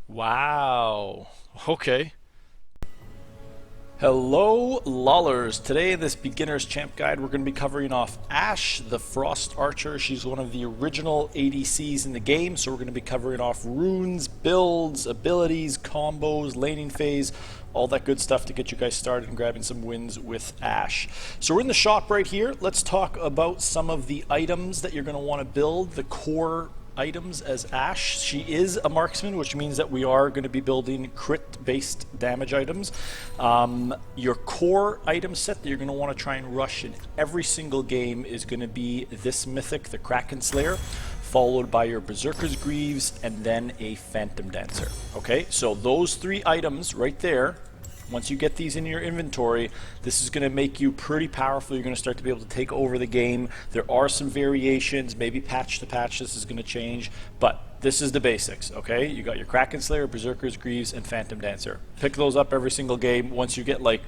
Wow. Okay. Hello, lollers. Today in this beginner's champ guide, we're going to be covering off Ashe, the Frost Archer. She's one of the original ADCs in the game, so we're going to be covering off runes, builds, abilities, combos, laning phase, all that good stuff to get you guys started and grabbing some wins with Ashe. So we're in the shop right here. Let's talk about some of the items that you're going to want to build, the core items as Ashe. She is a marksman, which means that we are going to be building crit-based damage items. Your core item set that you're going to want to try and rush in every single game is going to be this mythic, the Kraken Slayer, followed by your Berserker's Greaves, and then a Phantom Dancer. Okay, so those three items right there, once you get these in your inventory, this is going to make you pretty powerful. You're going to start to be able to take over the game. There are some variations, maybe patch to patch this is going to change, but this is the basics, okay? You got your Kraken Slayer, Berserker's Greaves, and Phantom Dancer. Pick those up every single game. Once you get like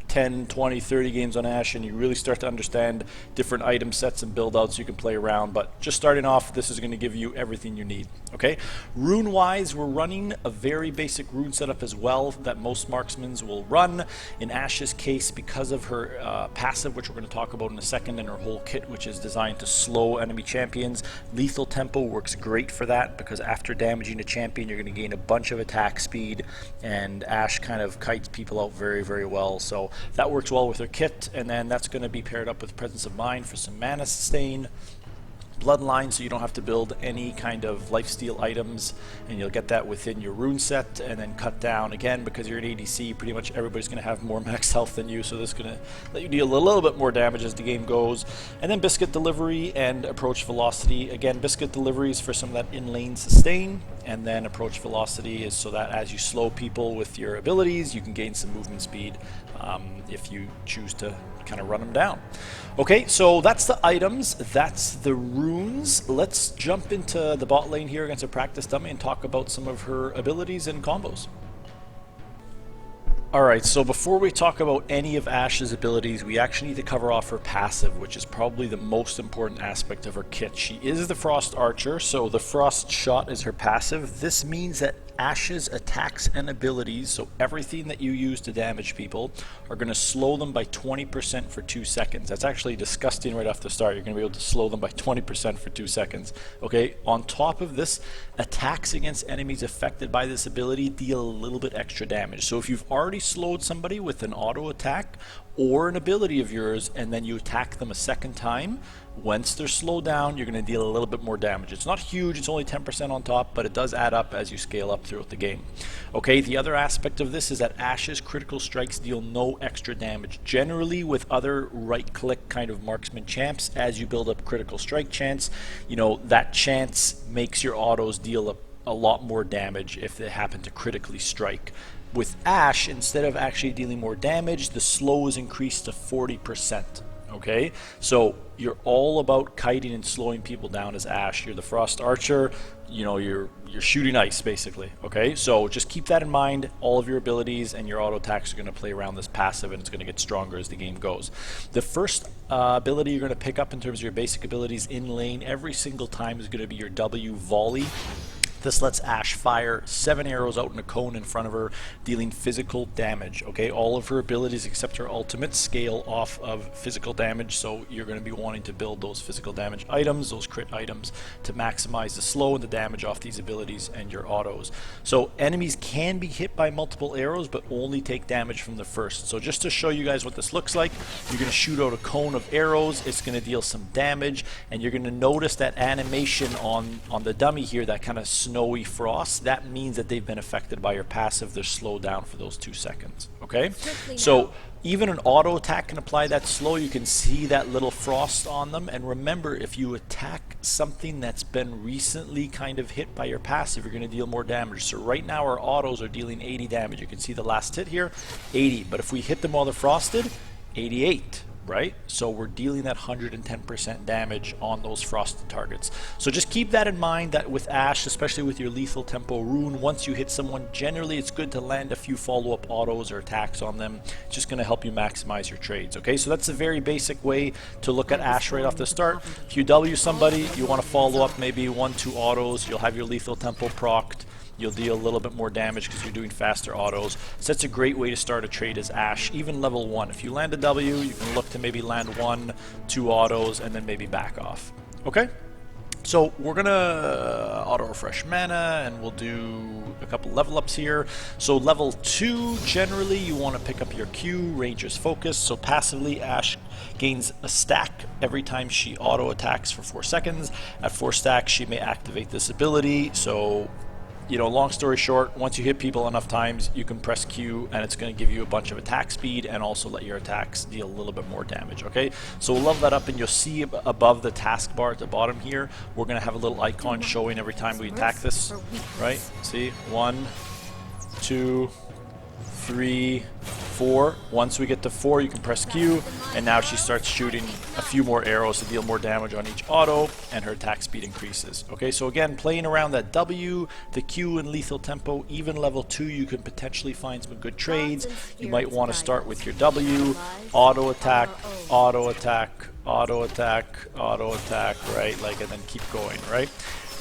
10, 20, 30 games on Ashe and you really start to understand different item sets and build outs, you can play around, but just starting off, this is going to give you everything you need. Okay, rune wise, we're running a very basic rune setup as well that most marksmen will run. In Ashe's case, because of her passive, which we're going to talk about in a second, and her whole kit, which is designed to slow enemy champions, lethal tempo works great for that, because after damaging a champion you're going to gain a bunch of attack speed, and Ashe kind of kites people out very, very well. So that works well with her kit, and then that's going to be paired up with Presence of Mind for some mana sustain. Bloodline, so you don't have to build any kind of lifesteal items, and you'll get that within your rune set. And then cut down again, because you're an ADC, pretty much everybody's going to have more max health than you, so this is going to let you deal a little bit more damage as the game goes. And then Biscuit Delivery and Approach Velocity. Again, Biscuit Delivery is for some of that in-lane sustain, and then Approach Velocity is so that as you slow people with your abilities, you can gain some movement speed if you choose to kind of run them down. Okay, so that's the items, that's the runes. Let's jump into the bot lane here against a practice dummy and talk about some of her abilities and combos. Alright, so before we talk about any of Ashe's abilities, we actually need to cover off her passive, which is probably the most important aspect of her kit. She is the Frost Archer, so the Frost Shot is her passive. This means that Ashe's attacks and abilities, so everything that you use to damage people, are going to slow them by 20% for 2 seconds. That's actually disgusting right off the start. You're going to be able to slow them by 20% for 2 seconds. Okay, on top of this, attacks against enemies affected by this ability deal a little bit extra damage. So if you've already slowed somebody with an auto attack or an ability of yours, and then you attack them a second time, once they're slowed down, you're going to deal a little bit more damage. It's not huge, it's only 10% on top, but it does add up as you scale up throughout the game. Okay, the other aspect of this is that Ashe's critical strikes deal no extra damage. Generally, with other right-click kind of marksman champs, as you build up critical strike chance, you know, that chance makes your autos deal a lot more damage if they happen to critically strike. With Ashe, instead of actually dealing more damage, the slow is increased to 40%. Okay, so you're all about kiting and slowing people down as Ashe. You're the Frost Archer, you know, you're shooting ice basically. Okay, so just keep that in mind. All of your abilities and your auto attacks are going to play around this passive, and it's going to get stronger as the game goes. The first ability you're going to pick up in terms of your basic abilities in lane every single time is going to be your W Volley. This lets Ashe fire 7 arrows out in a cone in front of her, dealing physical damage. Okay, all of her abilities except her ultimate scale off of physical damage, so you're going to be wanting to build those physical damage items, those crit items, to maximize the slow and the damage off these abilities and your autos. So enemies can be hit by multiple arrows, but only take damage from the first. So just to show you guys what this looks like, you're going to shoot out a cone of arrows, it's going to deal some damage, and you're going to notice that animation on the dummy here, that kind of snowy frost. That means that they've been affected by your passive. They're slowed down for those 2 seconds. Okay, so even an auto attack can apply that slow. You can see that little frost on them, and remember, if you attack something that's been recently kind of hit by your passive, you're going to deal more damage. So right now our autos are dealing 80 damage. You can see the last hit here, 80, but if we hit them while they're frosted, 88. Right? So we're dealing that 110% damage on those frosted targets. So just keep that in mind, that with Ashe, especially with your lethal tempo rune, once you hit someone, generally it's good to land a few follow-up autos or attacks on them. It's just going to help you maximize your trades. Okay, so that's a very basic way to look at Ashe right off the start. If you W somebody, you want to follow up maybe 1-2 autos, you'll have your lethal tempo procced. You'll deal a little bit more damage because you're doing faster autos. So that's a great way to start a trade as Ashe, even level 1. If you land a W, you can look to maybe land 1, 2 autos, and then maybe back off. Okay? So we're gonna auto refresh mana, and we'll do a couple level ups here. So level 2, generally you want to pick up your Q, Ranger's Focus. So passively, Ashe gains a stack every time she auto attacks for 4 seconds. At 4 stacks, she may activate this ability. So, you know, long story short, once you hit people enough times, you can press Q and it's going to give you a bunch of attack speed and also let your attacks deal a little bit more damage, okay? So we'll level that up, and you'll see above the taskbar at the bottom here, we're going to have a little icon showing every time we attack this, right? See? 1, 2, 3, 4. Once we get to 4, you can press Q, and now she starts shooting a few more arrows to deal more damage on each auto, and her attack speed increases. Okay, so again, playing around that W, the Q, and lethal tempo, even level 2, you can potentially find some good trades. You might want to start with your W, auto attack, auto attack, auto attack, auto attack, right? Like, and then keep going, right?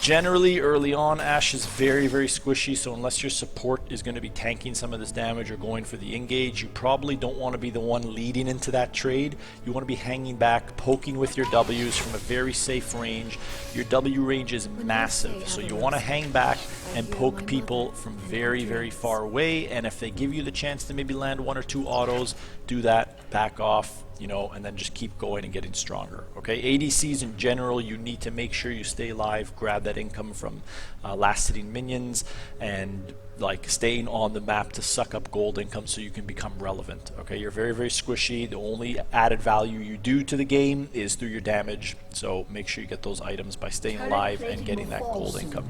Generally, early on, Ashe is very, very squishy, so unless your support is going to be tanking some of this damage or going for the engage, you probably don't want to be the one leading into that trade. You want to be hanging back, poking with your Ws from a very safe range. Your W range is massive, so you want to hang back and poke people from very, very far away, and if they give you the chance to maybe land 1 or 2 autos, do that, back off, you know, and then just keep going and getting stronger. Okay, ADCs in general, you need to make sure you stay alive, grab that income from last hitting minions, and like staying on the map to suck up gold income so you can become relevant. Okay, you're very, very squishy. The only added value you do to the game is through your damage, so make sure you get those items by staying alive and getting that gold income.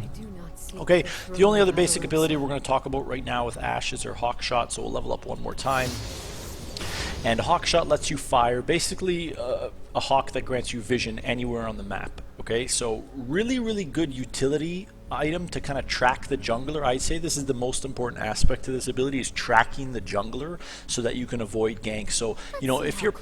Okay, the only other basic ability we're going to talk about right now with Ashe is her Hawk Shot, so we'll level up one more time. And Hawk Shot lets you fire basically a hawk that grants you vision anywhere on the map. Okay, so really, really good utility item to kind of track the jungler. I'd say this is the most important aspect to this ability, is tracking the jungler so that you can avoid ganks. So, you know, if you're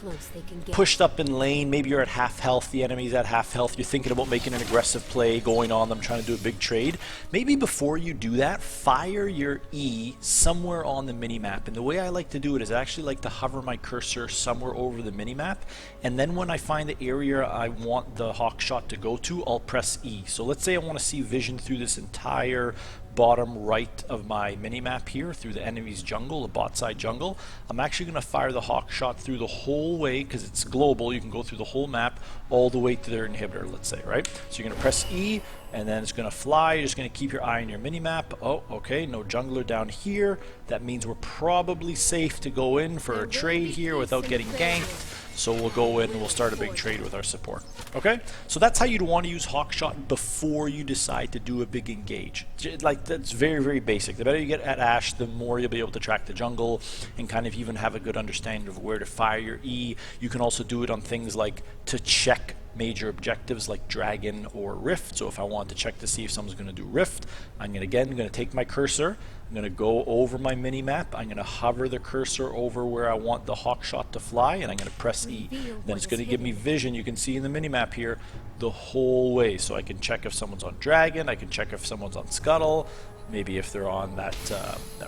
pushed up in lane, maybe you're at half health, the enemy's at half health, you're thinking about making an aggressive play, going on them, trying to do a big trade. Maybe before you do that, fire your E somewhere on the minimap. And the way I like to do it is I actually like to hover my cursor somewhere over the minimap, and then when I find the area I want the Hawk Shot to go to, I'll press E. So let's say I want to see vision through this entire bottom right of my minimap here, through the enemy's jungle, the bot side jungle. I'm actually going to fire the Hawk Shot through the whole way, because it's global, you can go through the whole map all the way to their inhibitor, let's say, right? So you're going to press E, and then it's going to fly. You're just going to keep your eye on your minimap. Oh, okay, no jungler down here. That means we're probably safe to go in for a trade here without getting ganked. So we'll go in and we'll start a big trade with our support. Okay, so that's how you'd want to use Hawk Shot before you decide to do a big engage. Like, that's very, very basic. The better you get at Ashe, the more you'll be able to track the jungle and kind of even have a good understanding of where to fire your E. You can also do it on things like to check major objectives like Dragon or Rift. So if I want to check to see if someone's going to do Rift, I'm going to take my cursor, I'm going to go over my minimap, I'm going to hover the cursor over where I want the Hawk Shot to fly, and I'm going to press E. Then it's going to give me vision, you can see in the minimap here, the whole way. So I can check if someone's on Dragon, I can check if someone's on Scuttle, maybe if they're on that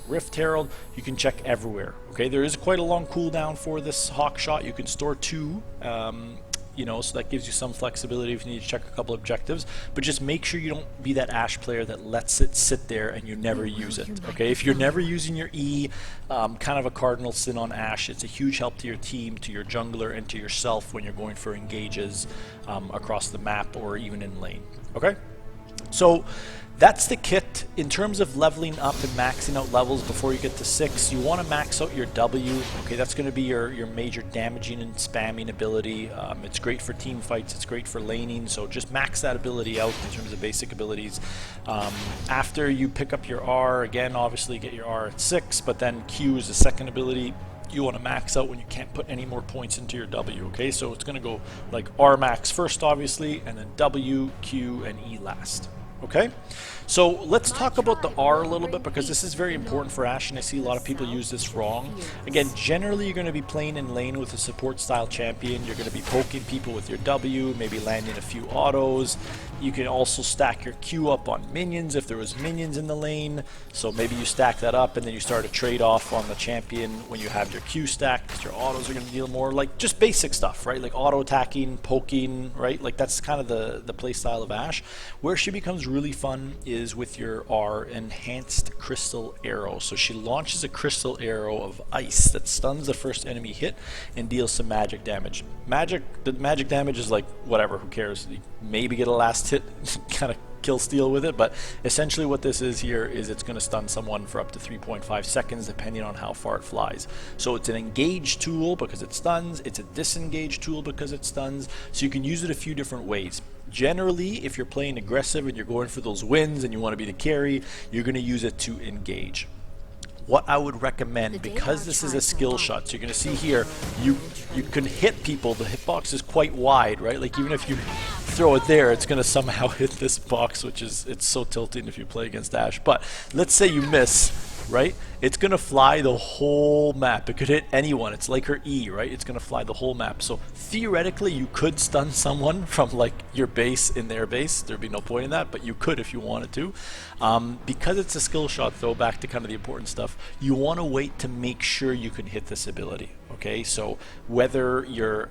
Rift Herald. You can check everywhere. Okay, there is quite a long cooldown for this Hawk Shot. You can store 2. You know, so that gives you some flexibility if you need to check a couple objectives, but just make sure you don't be that Ashe player that lets it sit there and you never use it. Okay, if you're never using your E, kind of a cardinal sin on Ashe. It's a huge help to your team, to your jungler, and to yourself when you're going for engages across the map or even in lane. Okay, so that's the kit. In terms of leveling up and maxing out levels before you get to 6, you want to max out your W. Okay, that's going to be your major damaging and spamming ability. It's great for team fights, it's great for laning, so just max that ability out in terms of basic abilities. After you pick up your R, again, obviously get your R at 6, but then Q is the second ability. You want to max out when you can't put any more points into your W, okay? So it's going to go like R max first, obviously, and then W, Q, and E last. Okay, so let's talk about the R a little bit, because this is very important for Ashe, and I see a lot of people use this wrong. Again, generally you're going to be playing in lane with a support style champion. You're going to be poking people with your W, maybe landing a few autos, You can also stack your Q up on minions if there was minions in the lane. So maybe you stack that up and then you start a trade off on the champion when you have your Q stacked, because your autos are going to deal more. Like just basic stuff, right? Like auto attacking, poking, right? Like that's kind of the play style of Ashe. Where she becomes really fun is with your R, Enhanced Crystal Arrow. So she launches a crystal arrow of ice that stuns the first enemy hit and deals some magic damage. The magic damage is like whatever, who cares? You maybe get a last hit, kind of kill steal with it, but essentially what this is here is it's going to stun someone for up to 3.5 seconds depending on how far it flies. So it's an engage tool because it stuns, it's a disengage tool because it stuns, so you can use it a few different ways. Generally, if you're playing aggressive and you're going for those wins and you want to be the carry, you're going to use it to engage. What I would recommend, because this is a skill shot, so you're going to see here, you can hit people. The hitbox is quite wide, right? Like even if you throw it there, it's going to somehow hit this box, which is, it's so tilting if you play against Ashe. But let's say you miss, right? It's going to fly the whole map. It could hit anyone. It's like her E, right? It's going to fly the whole map. So theoretically, you could stun someone from like your base in their base. There'd be no point in that, but you could if you wanted to. Because it's a skill shot, though, back to kind of the important stuff, you want to wait to make sure you can hit this ability. Okay, so whether your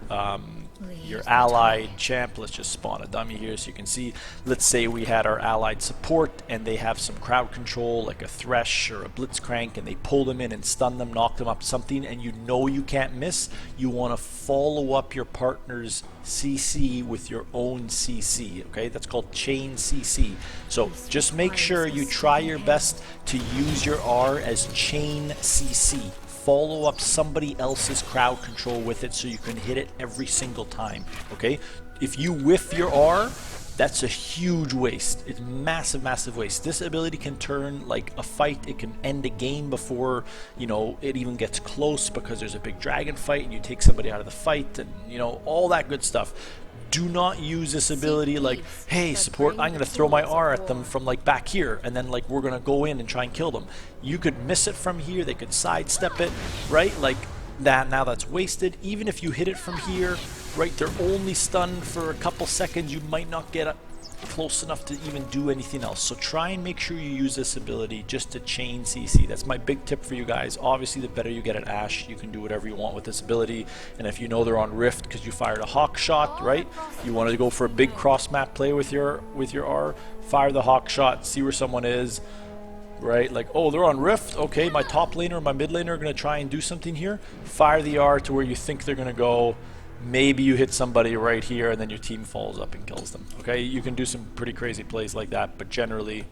allied champ, let's just spawn a dummy here so you can see, let's say we had our allied support and they have some crowd control like a Thresh or a Blitzcrank, and they pull them in and stun them, knock them up to something, and you know you can't miss. You want to follow up your partner's CC with your own CC, okay? That's called chain CC. So just make sure you try your best to use your R as chain CC. Follow up somebody else's crowd control with it so you can hit it every single time, okay? If you whiff your R, that's a huge waste. It's massive, massive waste. This ability can turn like a fight. It can end a game before, you know, it even gets close because there's a big dragon fight and you take somebody out of the fight and, you know, all that good stuff. Do not use this ability like, hey, support, I'm going to throw my R at them from like back here, and then like we're going to go in and try and kill them. You could miss it from here, they could sidestep it, right? Like that, now that's wasted. Even if you hit it from here, right, they're only stunned for a couple seconds. You might not get close enough to even do anything else. So try and make sure you use this ability just to chain CC. That's my big tip for you guys. Obviously, the better you get at Ashe, you can do whatever you want with this ability. And if you know they're on Rift because you fired a Hawk shot, right? You want to go for a big cross map play with your R, fire the Hawk shot, see where someone is. Right, like, oh, they're on Rift, okay, my top laner and my mid laner are going to try and do something here. Fire the R to where you think they're going to go. Maybe you hit somebody right here and then your team follows up and kills them. Okay, you can do some pretty crazy plays like that, but generally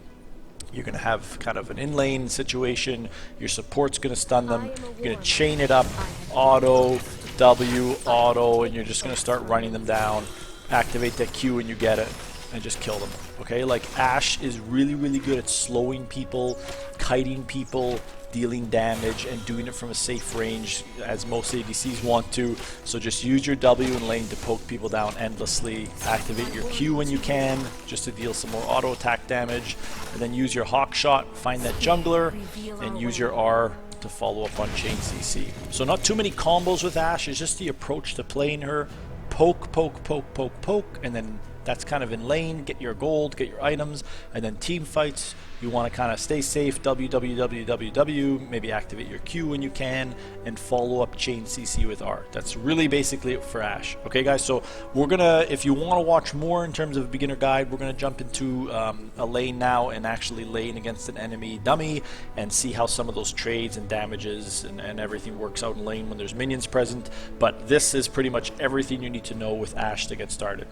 you're going to have kind of an in-lane situation. Your support's going to stun them. You're going to chain it up, auto, W, auto, and you're just going to start running them down. Activate that Q and you get it, and just kill them. Okay, like Ashe is really, really good at slowing people, kiting people, dealing damage, and doing it from a safe range, as most ADCs want to. So just use your W in lane to poke people down endlessly. Activate your Q when you can, just to deal some more auto attack damage. And then use your Hawk shot, find that jungler, and use your R to follow up on chain CC. So not too many combos with Ashe, it's just the approach to playing her. Poke, poke, poke, poke, poke, and then that's kind of in lane, get your gold, get your items, and then team fights, you want to kind of stay safe, W, W, W, W, W, maybe activate your Q when you can, and follow up chain CC with R. That's really basically it for Ashe. Okay guys, so we're gonna, if you want to watch more in terms of a beginner guide, we're gonna jump into a lane now and actually lane against an enemy dummy and see how some of those trades and damages and everything works out in lane when there's minions present. But this is pretty much everything you need to know with Ashe to get started.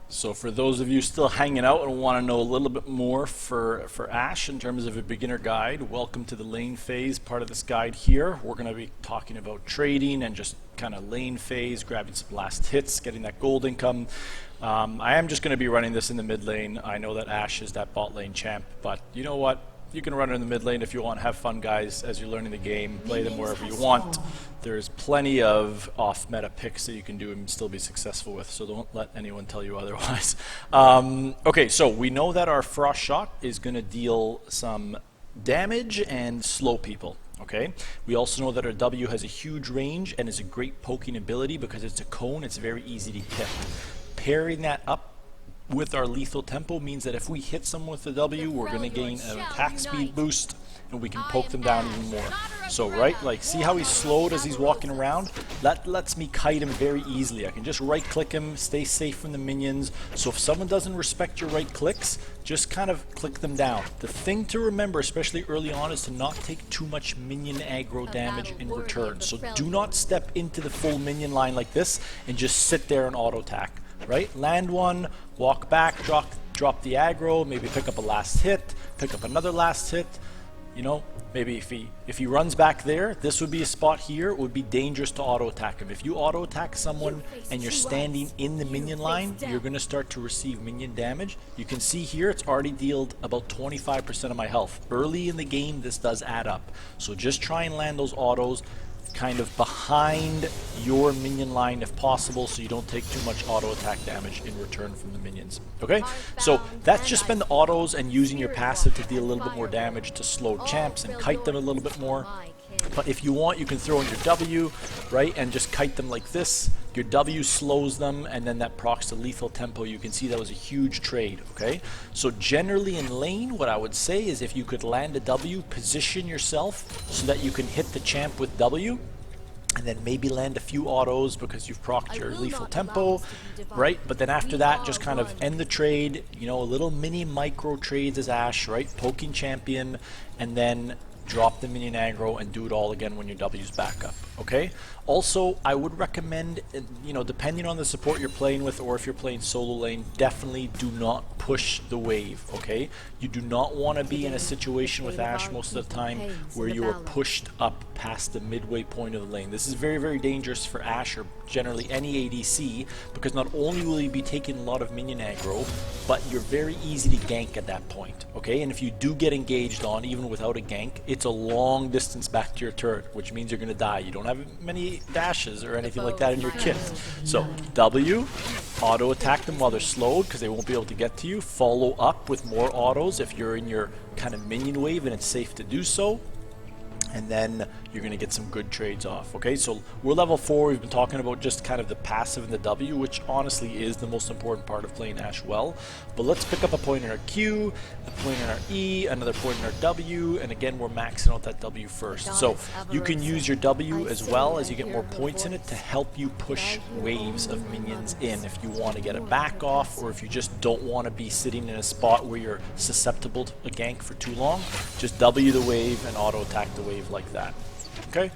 So for those of you still hanging out and want to know a little bit more for Ashe in terms of a beginner guide, welcome to the lane phase part of this guide here. We're going to be talking about trading and just kind of lane phase, grabbing some last hits, getting that gold income. I am just going to be running this in the mid lane. I know that Ashe is that bot lane champ, but you know what? You can run it in the mid lane if you want. Have fun, guys, as you're learning the game. Play them wherever you want. There's plenty of off-meta picks that you can do and still be successful with, so don't let anyone tell you otherwise. Okay, so we know that our Frost Shot is going to deal some damage and slow people. Okay, we also know that our W has a huge range and is a great poking ability because it's a cone. It's very easy to hit. Pairing that up with our lethal tempo means that if we hit someone with the W, we're going to gain an attack speed boost, and we can poke them down even more. So, right, like, see how he's slowed as he's walking around? That lets me kite him very easily. I can just right click him, stay safe from the minions. So if someone doesn't respect your right clicks, just kind of click them down. The thing to remember, especially early on, is to not take too much minion aggro damage in return. So do not step into the full minion line like this and just sit there and auto attack, right? Land one, walk back, drop the aggro, maybe pick up a last hit, pick up another last hit. You know, maybe if he runs back there, this would be a spot here. It would be dangerous to auto attack him. If you auto attack someone and you're standing in the minion line, you're going to start to receive minion damage. You can see here it's already dealt about 25% of my health. Early in the game, this does add up. So just try and land those autos kind of behind your minion line if possible, so you don't take too much auto attack damage in return from the minions. Okay, so that's just been the autos and using your passive to deal a little bit more damage to slow champs and kite them a little bit more. But if you want, you can throw in your W, right, and just kite them like this. Your W slows them, and then that procs to lethal tempo. You can see that was a huge trade, okay? So generally in lane, what I would say is if you could land a W, position yourself so that you can hit the champ with W, and then maybe land a few autos because you've procced your lethal tempo, right? But then after that, just kind of end the trade, you know, a little mini micro trades as Ashe, right? Poking champion, and then drop the minion aggro and do it all again when your W's back up, okay? Also, I would recommend, you know, depending on the support you're playing with or if you're playing solo lane, definitely do not push the wave, okay? You do not want to be in a situation with Ashe most of the time where you are pushed up past the midway point of the lane. This is very, very dangerous for Ashe or generally any ADC because not only will you be taking a lot of minion aggro, but you're very easy to gank at that point, okay? And if you do get engaged on, even without a gank, it's a long distance back to your turret, which means you're going to die. You don't have many dashes or anything like that in your kit. So W, auto attack them while they're slowed because they won't be able to get to you. Follow up with more autos if you're in your kind of minion wave and it's safe to do so. And then you're going to get some good trades off, okay? So we're level 4. We've been talking about just kind of the passive and the W, which honestly is the most important part of playing Ashe well. But let's pick up a point in our Q, a point in our E, another point in our W, and again, we're maxing out that W first. So you can use your W as well as you get more points in it to help you push waves of minions in if you want to get it back off or if you just don't want to be sitting in a spot where you're susceptible to a gank for too long. Just W the wave and auto attack the wave like that. Okay,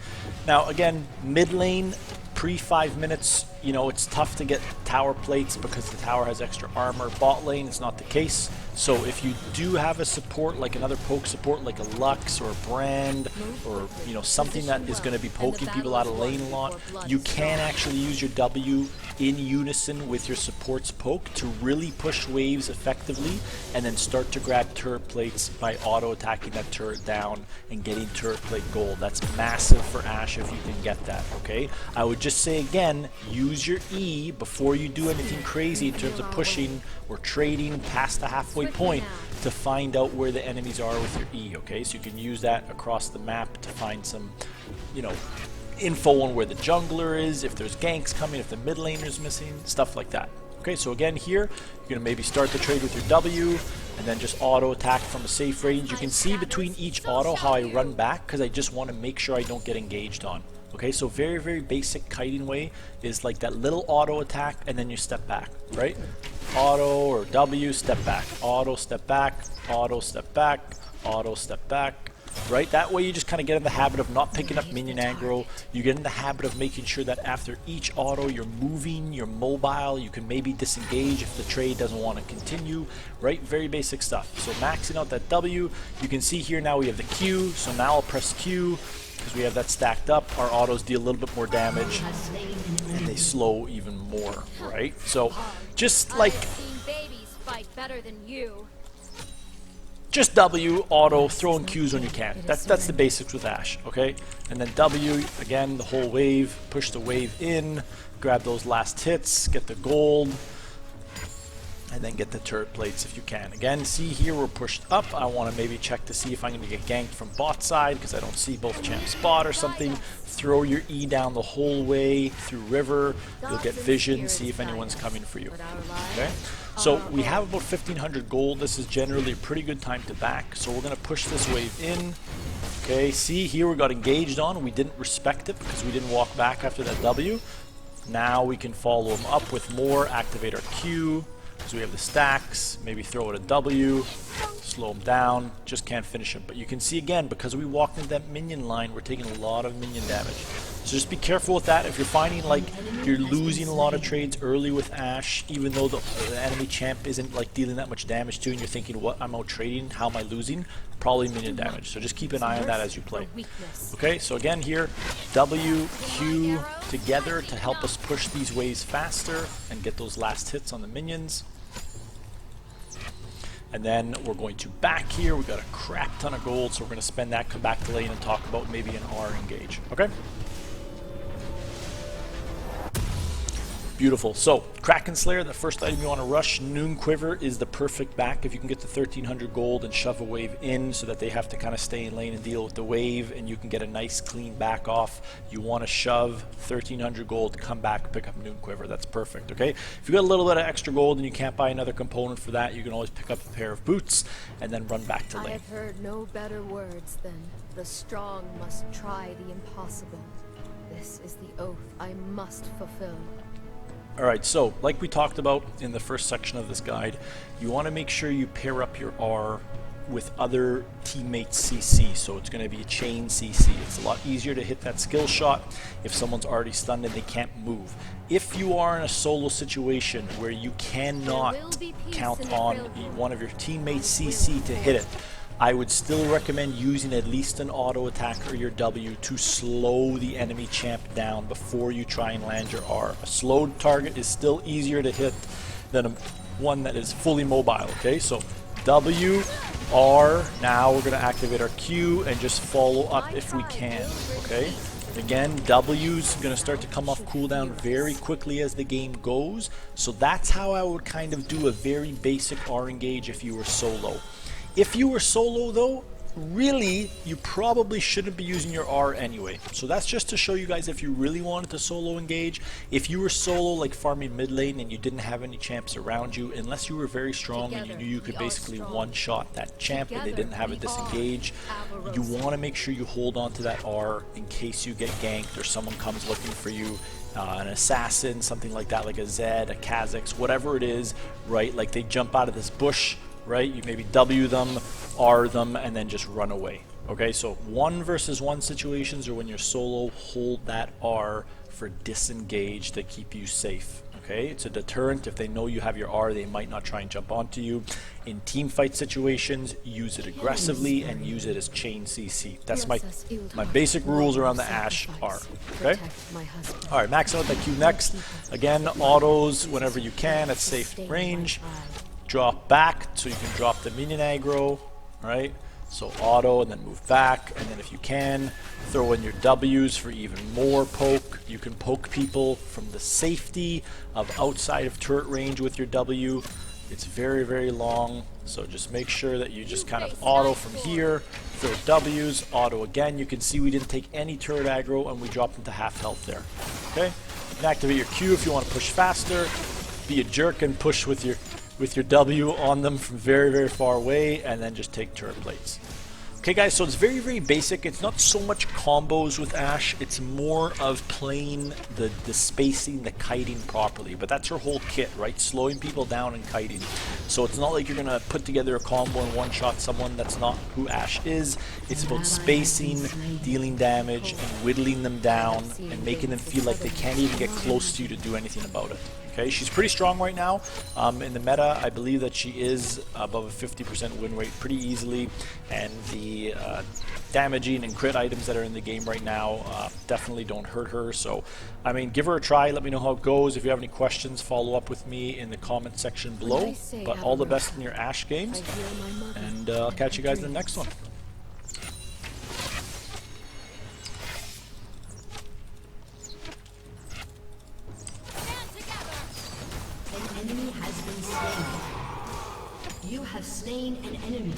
now again, mid lane, pre 5 minutes, you know, it's tough to get tower plates because the tower has extra armor. Bot lane, it's not the case. So if you do have a support, like another poke support, like a Lux or a Brand, or, you know, something that is going to be poking people out of lane a lot, you can actually use your W in unison with your support's poke to really push waves effectively and then start to grab turret plates by auto attacking that turret down and getting turret plate gold. That's massive for Ashe if you can get that, okay? I would just say again, use your E before you do anything crazy in terms of pushing or trading past the halfway point to find out where the enemies are with your E, okay? So you can use that across the map to find some, you know, info on where the jungler is, if there's ganks coming, if the mid laner is missing, stuff like that. Okay, so again here, you're going to maybe start the trade with your W and then just auto attack from a safe range. You can see between each auto how I run back because I just want to make sure I don't get engaged on. Okay, so very, very basic kiting way is like that little auto attack and then you step back, right? Auto or W, step back, auto, step back, auto, step back, auto, step back, right? That way you just kind of get in the habit of not picking up minion aggro. You get in the habit of making sure that after each auto you're moving, you're mobile, you can maybe disengage if the trade doesn't want to continue, right? Very basic stuff. So maxing out that W, you can see here now we have the Q, so now I'll press Q because we have that stacked up. Our autos deal a little bit more damage and they slow even more, right? So just like just W, auto, throwing Qs when you can. That's the basics with Ashe, okay? And then W, again, the whole wave, push the wave in, grab those last hits, get the gold. and then get the turret plates if you can. Again, see here we're pushed up. I want to maybe check to see if I'm going to get ganked from bot side because I don't see both champs spot or something. Throw your E down the whole way through river. You'll get vision, see if anyone's coming for you. Okay, so we have about 1500 gold. This is generally a pretty good time to back, so we're going to push this wave in. Okay, see here we got engaged on. We didn't respect it because we didn't walk back after that W. Now we can follow them up with more, activate our Q. So we have the stacks, maybe throw it a W, slow them down, just can't finish them. But you can see again, because we walked into that minion line, we're taking a lot of minion damage. So just be careful with that. If you're finding like you're losing a lot of trades early with Ashe, even though the enemy champ isn't like dealing that much damage to you, and you're thinking, what, I'm out trading, how am I losing? Probably minion damage. So just keep an eye on that as you play. Okay, so again here, W, Q together to help us push these waves faster and get those last hits on the minions. And then we're going to back here. We've got a crap ton of gold, so we're going to spend that, come back to lane and talk about maybe an R engage. Okay? Beautiful. So, Kraken Slayer, the first item you want to rush. Noon Quiver is the perfect back if you can get the 1300 gold and shove a wave in so that they have to kind of stay in lane and deal with the wave, and you can get a nice clean back off. You want to shove 1300 gold, come back, pick up Noon Quiver. That's perfect, okay? If you got a little bit of extra gold and you can't buy another component for that, you can always pick up a pair of boots and then run back to lane. I've heard no better words than the strong must try the impossible. This is the oath I must fulfill. Alright, so like we talked about in the first section of this guide, you want to make sure you pair up your R with other teammates CC, so it's going to be a chain CC. It's a lot easier to hit that skill shot if someone's already stunned and they can't move. If you are in a solo situation where you cannot count on one of your teammates CC to hit it, I would still recommend using at least an auto attack or your W to slow the enemy champ down before you try and land your R. A slowed target is still easier to hit than one that is fully mobile, okay? So W, R, now we're going to activate our Q and just follow up if we can, okay? Again, W's going to start to come off cooldown very quickly as the game goes, so that's how I would kind of do a very basic R engage if you were solo. If you were solo though, really, you probably shouldn't be using your R anyway. So that's just to show you guys if you really wanted to solo engage. If you were solo, like farming mid lane and you didn't have any champs around you, unless you were very strong and you knew you could basically one-shot that champ and they didn't have a disengage, you want to make sure you hold on to that R in case you get ganked or someone comes looking for you. An assassin, something like that, like a Zed, a Kha'Zix, whatever it is, right? Like they jump out of this bush, right? You maybe W them, R them, and then just run away. Okay, so 1 versus 1 situations, or when you're solo, hold that R for disengage to keep you safe. Okay, it's a deterrent. If they know you have your R, they might not try and jump onto you. In team fight situations, use it aggressively and use it as chain CC. That's my basic rules around the Ashe R. Okay. All right, max out that Q next. Again, autos whenever you can at safe range. Drop back so you can drop the minion aggro, right? So auto and then move back, and then if you can, throw in your W's for even more poke. You can poke people from the safety of outside of turret range with your W. It's very, very long, so just make sure that you just kind of auto from here, throw W's, auto again. You can see we didn't take any turret aggro and we dropped into half health there. Okay? You can activate your Q if you want to push faster. Be a jerk and push with your W on them from very, very far away, and then just take turret plates. Okay guys, so it's very, very basic. It's not so much combos with Ashe, it's more of playing the spacing, the kiting properly. But that's her whole kit, right? Slowing people down and kiting. So it's not like you're going to put together a combo and one-shot someone. That's not who Ashe is. It's about spacing, dealing damage, and whittling them down, and making them feel like they can't even get close to you to do anything about it. Okay, she's pretty strong right now. In the meta, I believe that she is above a 50% win rate pretty easily, and the damaging and crit items that are in the game right now definitely don't hurt her. So, I mean, give her a try. Let me know how it goes. If you have any questions, follow up with me in the comment section below. But all the best in your Ashe games, and I'll catch you guys in the next one. An enemy has been slain. has slain an enemy.